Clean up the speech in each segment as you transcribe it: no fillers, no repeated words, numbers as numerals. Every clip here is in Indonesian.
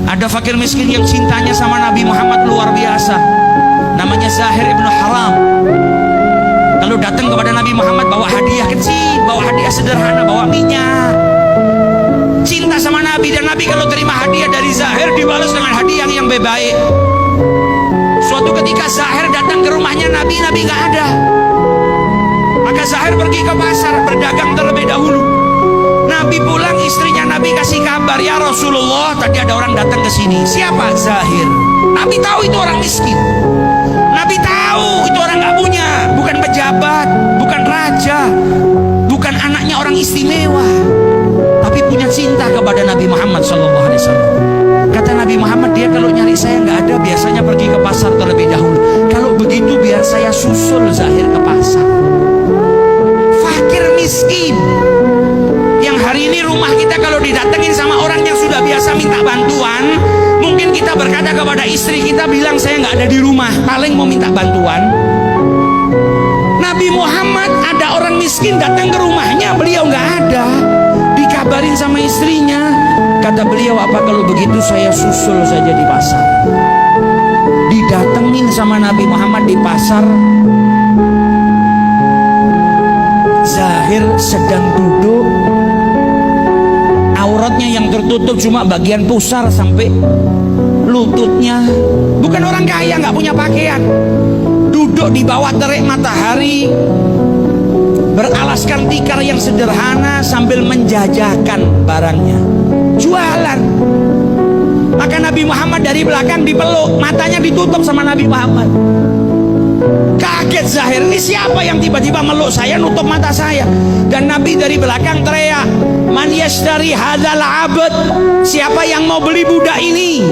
Ada fakir miskin yang cintanya sama Nabi Muhammad luar biasa, namanya Zahir ibnu Haram. Kalau datang kepada Nabi Muhammad bawa hadiah kecil, bawa hadiah sederhana, bawa minyak. Cinta sama Nabi, dan Nabi kalau terima hadiah dari Zahir dibalas dengan hadiah yang baik. Suatu ketika Zahir datang ke rumahnya Nabi, Nabi gak ada. Maka Zahir pergi ke pasar berdagang terlebih dahulu. Nabi pulang, istrinya Nabi kasih kabar, ya Rasulullah, tadi ada orang datang ke sini. Siapa? Zahir. Nabi tahu itu orang miskin. Nabi tahu itu orang gak punya, bukan pejabat, bukan raja, bukan anaknya orang istimewa, tapi punya cinta kepada Nabi Muhammad SAW. Kata Nabi Muhammad, dia kalau nyari saya nggak ada, biasanya pergi ke pasar terlebih dahulu. Kalau begitu biar saya susul Zahir ke pasar. Fakir miskin yang hari ini rumah kita kalau didatengin sama orang yang sudah biasa minta bantuan, mungkin kita berkata kepada istri kita, bilang saya nggak ada di rumah, paling mau minta bantuan. Nabi Muhammad ada orang miskin datang ke rumahnya, beliau nggak ada. Dikabarin sama istrinya, kata beliau, apa kalau begitu saya susul saja di pasar. Didatengin sama Nabi Muhammad di pasar. Zahir sedang duduk, auratnya yang tertutup cuma bagian pusar sampai lututnya. Bukan orang kaya, nggak punya pakaian. Duduk di bawah terik matahari, beralaskan tikar yang sederhana sambil menjajakan barangnya, jualan. Maka Nabi Muhammad dari belakang dipeluk, matanya ditutup sama Nabi Muhammad. Kaget Zahir, ini siapa yang tiba-tiba meluk saya, nutup mata saya? Dan Nabi dari belakang teriak, man yashtari hadzal abd, siapa yang mau beli budak ini?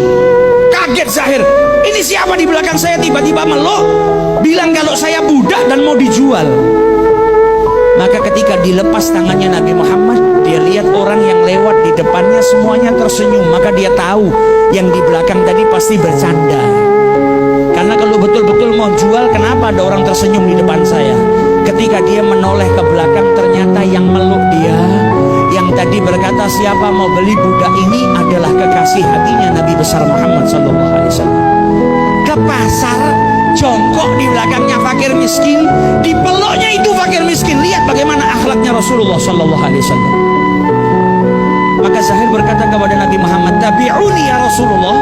Kaget Zahir, ini siapa di belakang saya tiba-tiba meluk, bilang kalau saya budak dan mau dijual. Maka ketika dilepas tangannya Nabi Muhammad, dia lihat orang yang lewat di depannya semuanya tersenyum. Maka dia tahu yang di belakang tadi pasti bercanda. Karena kalau betul-betul mau jual, kenapa ada orang tersenyum di depan saya? Ketika dia menoleh ke belakang, ternyata yang meluk dia, yang tadi berkata siapa mau beli budak ini, adalah kekasih hatinya Nabi besar Muhammad SAW. Ke pasar, jongkok di belakangnya fakir miskin, dipeluknya itu fakir miskin. Lihat bagaimana akhlaknya Rasulullah SAW. Maka Zahir berkata kepada Nabi Muhammad, tabi'uni ya Rasulullah,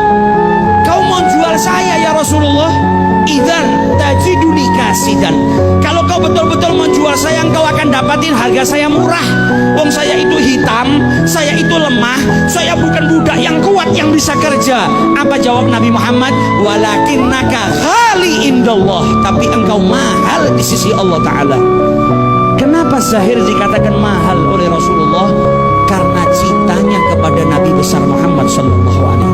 kau mau jual saya ya Rasulullah? Idzan tajiduni kasidan, kalau kau betul-betul menjual saya, engkau akan dapatin harga saya murah. Wong saya itu hitam, saya itu lemah, saya bukan budak yang kuat yang bisa kerja. Apa jawab Nabi Muhammad? Walakinnaka ghali indallah, tapi engkau mahal di sisi Allah Ta'ala. Kenapa Zahir dikatakan mahal oleh Rasulullah? Karena cintanya kepada Nabi besar Muhammad SAW.